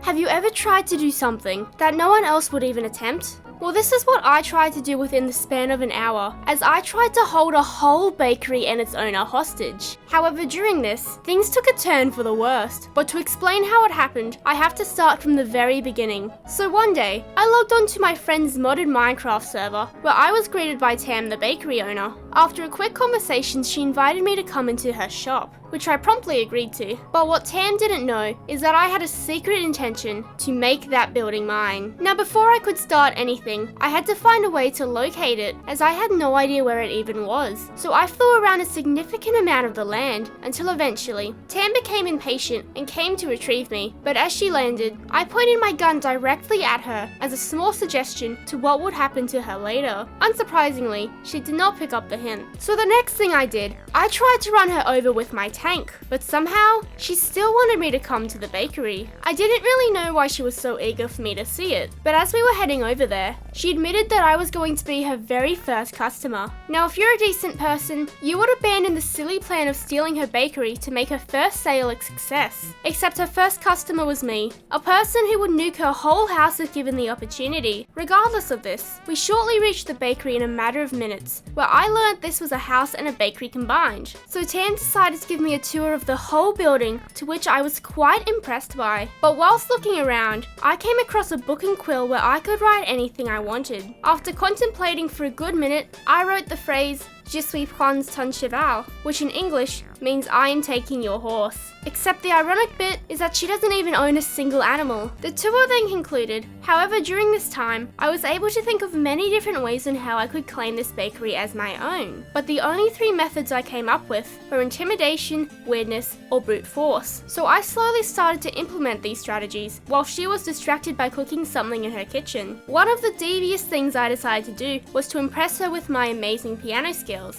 Have you ever tried to do something that no one else would even attempt? Well, this is what I tried to do within the span of an hour, as I tried to hold a whole bakery and its owner hostage. However, during this, things took a turn for the worst. But to explain how it happened, I have to start from the very beginning. So one day, I logged onto my friend's modded Minecraft server, where I was greeted by Tam, the bakery owner. After a quick conversation, she invited me to come into her shop, which I promptly agreed to. But what Tam didn't know is that I had a secret intention to make that building mine. Now, before I could start anything, I had to find a way to locate it, as I had no idea where it even was. So I flew around a significant amount of the land until eventually, Tam became impatient and came to retrieve me. But as she landed, I pointed my gun directly at her as a small suggestion to what would happen to her later. Unsurprisingly, she did not pick up the hint. So the next thing I did, I tried to run her over with my tank, but somehow, she still wanted me to come to the bakery. I didn't really know why she was so eager for me to see it, but as we were heading over there, she admitted that I was going to be her very first customer. Now, if you're a decent person, you would abandon the silly plan of stealing her bakery to make her first sale a success. Except her first customer was me, a person who would nuke her whole house if given the opportunity. Regardless of this, we shortly reached the bakery in a matter of minutes, where I learned this was a house and a bakery combined. So Tam decided to give me a tour of the whole building, to which I was quite impressed by. But whilst looking around, I came across a book and quill where I could write anything I wanted. After contemplating for a good minute, I wrote the phrase, "Je suis prends ton cheval," which in English means I am taking your horse. Except the ironic bit is that she doesn't even own a single animal. The tour then concluded. However, during this time, I was able to think of many different ways on how I could claim this bakery as my own. But the only three methods I came up with were intimidation, weirdness, or brute force. So I slowly started to implement these strategies while she was distracted by cooking something in her kitchen. One of the devious things I decided to do was to impress her with my amazing piano skills.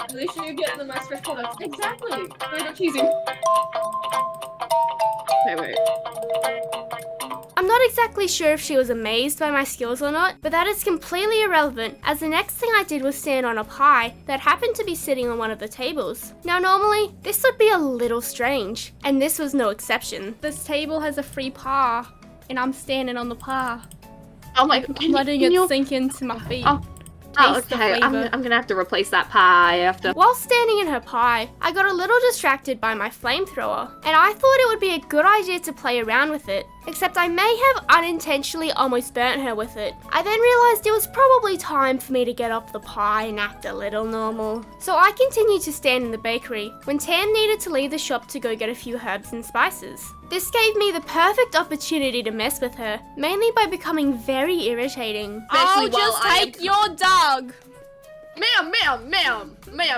At least you're getting the most fresh products. Exactly. No, not cheesy. Wait. I'm not exactly sure if she was amazed by my skills or not, but that is completely irrelevant, as the next thing I did was stand on a pie that happened to be sitting on one of the tables. Now normally, this would be a little strange, and this was no exception. This table has a free pie, and I'm standing on the pie. Oh my god. I'm letting it sink into my feet. Oh, okay. I'm gonna have to replace that pie after. While standing in her pie, I got a little distracted by my flamethrower, and I thought it would be a good idea to play around with it, except I may have unintentionally almost burnt her with it. I then realised it was probably time for me to get off the pie and act a little normal. So I continued to stand in the bakery when Tam needed to leave the shop to go get a few herbs and spices. This gave me the perfect opportunity to mess with her, mainly by becoming very irritating. I'll just take your dog! Ma'am,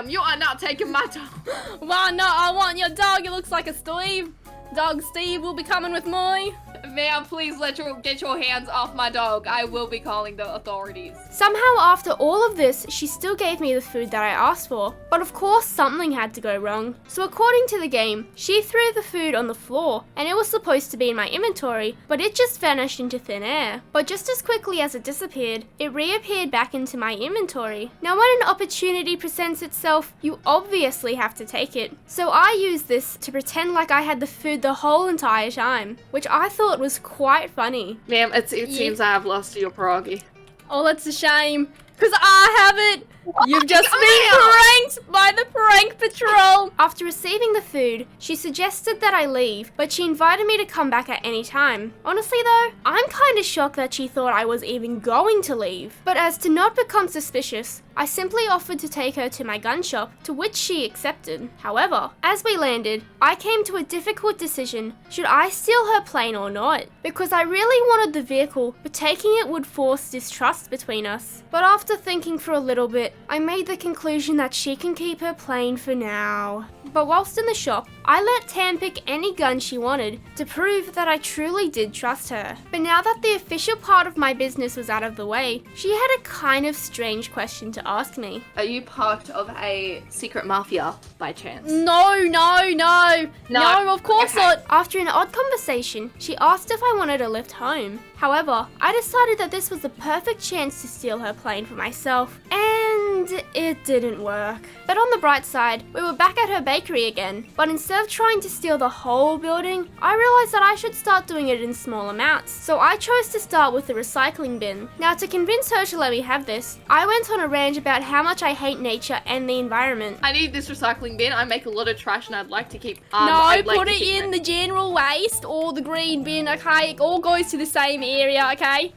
you are not taking my dog. Why not? I want your dog, it looks like a Steve. Dog Steve will be coming with me. Ma'am, please get your hands off my dog. I will be calling the authorities. Somehow after all of this, she still gave me the food that I asked for. But of course something had to go wrong. So according to the game, she threw the food on the floor and it was supposed to be in my inventory, but it just vanished into thin air. But just as quickly as it disappeared, it reappeared back into my inventory. Now when an opportunity presents itself, you obviously have to take it. So I used this to pretend like I had the food the whole entire time, which I thought was quite funny. Ma'am, it seems I have lost your pierogi. Oh, that's a shame, because I have it. You've just been pranked by the prank patrol. After receiving the food, she suggested that I leave, but she invited me to come back at any time. Honestly though, I'm kind of shocked that she thought I was even going to leave. But as to not become suspicious, I simply offered to take her to my gun shop, to which she accepted. However, as we landed, I came to a difficult decision. Should I steal her plane or not? Because I really wanted the vehicle, but taking it would force distrust between us. But after thinking for a little bit, I made the conclusion that she can keep her plane for now. But whilst in the shop, I let Tam pick any gun she wanted to prove that I truly did trust her. But now that the official part of my business was out of the way, she had a kind of strange question to ask me. Are you part of a secret mafia by chance? No, of course not. After an odd conversation, she asked if I wanted a lift home. However, I decided that this was the perfect chance to steal her plane for myself, and And it didn't work. But on the bright side, we were back at her bakery again. But instead of trying to steal the whole building, I realized that I should start doing it in small amounts. So I chose to start with the recycling bin. Now, to convince her to let me have this, I went on a rant about how much I hate nature and the environment. I need this recycling bin. I make a lot of trash and I'd like to keep... Put it in the general waste or the green bin, okay? It all goes to the same area, okay?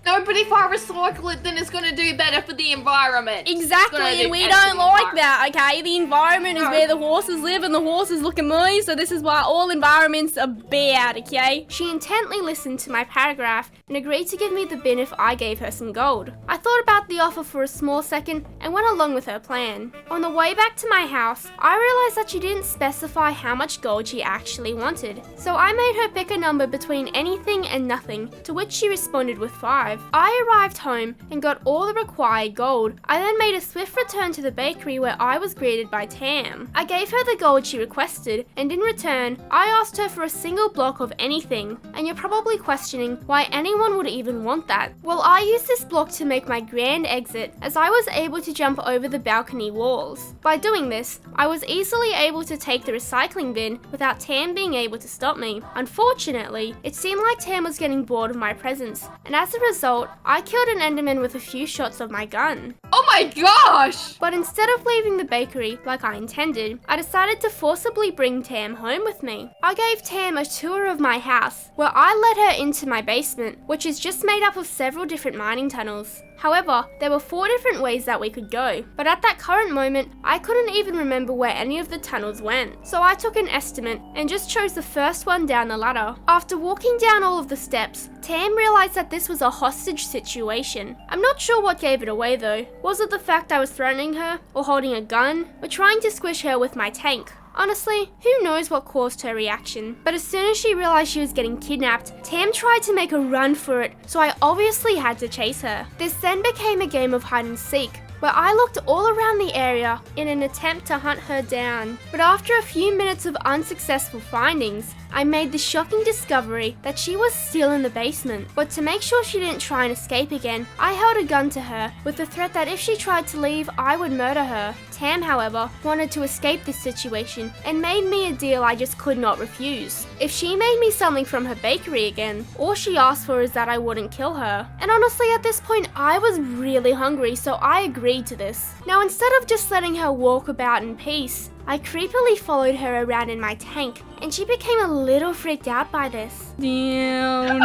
No, but if I recycle it, then it's going to do better for the environment. Exactly, and we don't like that, okay? The environment is where the horses live and the horses look at me, so this is why all environments are bad, okay? She intently listened to my paragraph and agreed to give me the bin if I gave her some gold. I thought about the offer for a small second and went along with her plan. On the way back to my house, I realized that she didn't specify how much gold she actually wanted. So I made her pick a number between anything and nothing, to which she responded with 5. I arrived home and got all the required gold. I then made a swift return to the bakery where I was greeted by Tam. I gave her the gold she requested, and in return, I asked her for a single block of anything. And you're probably questioning why anyone would even want that. Well, I used this block to make my grand exit, as I was able to jump over the balcony walls. By doing this, I was easily able to take the recycling bin without Tam being able to stop me. Unfortunately, it seemed like Tam was getting bored of my presence, and as a result, I killed an Enderman with a few shots of my gun. Oh my gosh! But instead of leaving the bakery like I intended, I decided to forcibly bring Tam home with me. I gave Tam a tour of my house, where I led her into my basement, which is just made up of several different mining tunnels. However, there were 4 different ways that we could go, but at that current moment, I couldn't even remember where any of the tunnels went. So I took an estimate and just chose the first one down the ladder. After walking down all of the steps, Tam realized that this was a hostage situation. I'm not sure what gave it away though. Was it the fact I was threatening her, or holding a gun, or trying to squish her with my tank? Honestly, who knows what caused her reaction? But as soon as she realized she was getting kidnapped, Tam tried to make a run for it, so I obviously had to chase her. This then became a game of hide and seek, where I looked all around the area in an attempt to hunt her down. But after a few minutes of unsuccessful findings, I made the shocking discovery that she was still in the basement. But to make sure she didn't try and escape again, I held a gun to her with the threat that if she tried to leave, I would murder her. Tam, however, wanted to escape this situation and made me a deal I just could not refuse. If she made me something from her bakery again, all she asked for is that I wouldn't kill her. And honestly, at this point, I was really hungry, so I agreed to this. Now, instead of just letting her walk about in peace, I creepily followed her around in my tank, and she became a little freaked out by this. No,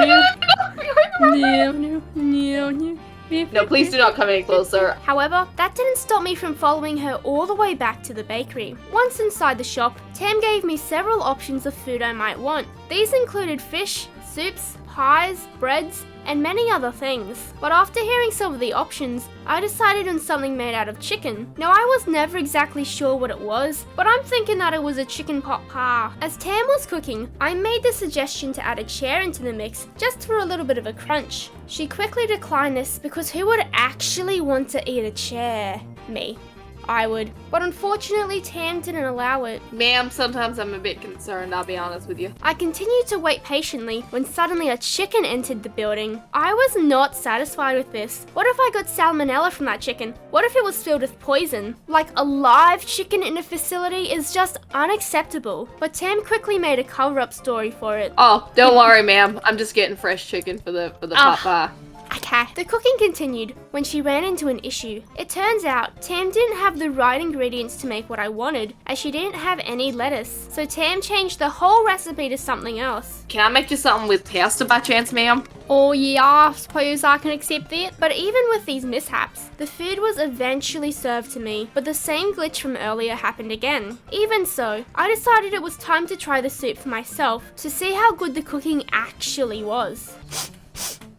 please do not come any closer. However, that didn't stop me from following her all the way back to the bakery. Once inside the shop, Tam gave me several options of food I might want. These included fish, soups, pies, breads, and many other things. But after hearing some of the options, I decided on something made out of chicken. Now, I was never exactly sure what it was, but I'm thinking that it was a chicken pot pie. As Tam was cooking, I made the suggestion to add a chair into the mix, just for a little bit of a crunch. She quickly declined this because who would actually want to eat a chair? Me. I would. But unfortunately, Tam didn't allow it. Ma'am, sometimes I'm a bit concerned, I'll be honest with you. I continued to wait patiently when suddenly a chicken entered the building. I was not satisfied with this. What if I got salmonella from that chicken? What if it was filled with poison? Like, a live chicken in a facility is just unacceptable. But Tam quickly made a cover-up story for it. Oh, don't worry, ma'am. I'm just getting fresh chicken for the pot pie. Okay. The cooking continued when she ran into an issue. It turns out Tam didn't have the right ingredients to make what I wanted, as she didn't have any lettuce. So Tam changed the whole recipe to something else. Can I make you something with pasta by chance, ma'am? Oh yeah, I suppose I can accept it. But even with these mishaps, the food was eventually served to me, but the same glitch from earlier happened again. Even so, I decided it was time to try the soup for myself to see how good the cooking actually was.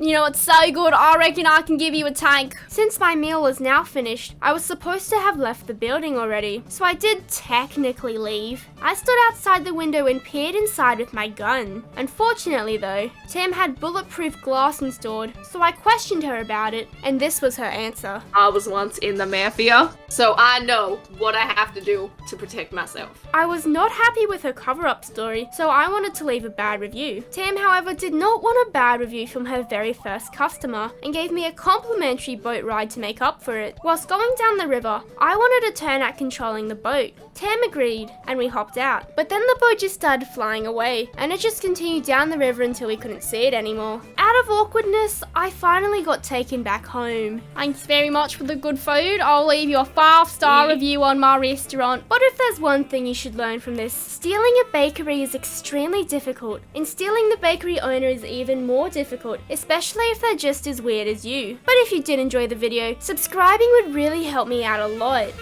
You know, it's so good, I reckon I can give you a tank. Since my meal was now finished, I was supposed to have left the building already, so I did technically leave. I stood outside the window and peered inside with my gun. Unfortunately though, Tam had bulletproof glass installed, so I questioned her about it, and this was her answer. I was once in the mafia, so I know what I have to do to protect myself. I was not happy with her cover-up story, so I wanted to leave a bad review. Tam, however, did not want a bad review from her very very first customer and gave me a complimentary boat ride to make up for it. Whilst going down the river, I wanted a turn at controlling the boat. Tam agreed, and we hopped out. But then the boat just started flying away, and it just continued down the river until we couldn't see it anymore. Out of awkwardness, I finally got taken back home. Thanks very much for the good food. I'll leave you a 5-star review on my restaurant. But if there's one thing you should learn from this, stealing a bakery is extremely difficult, and stealing the bakery owner is even more difficult, especially if they're just as weird as you. But if you did enjoy the video, subscribing would really help me out a lot.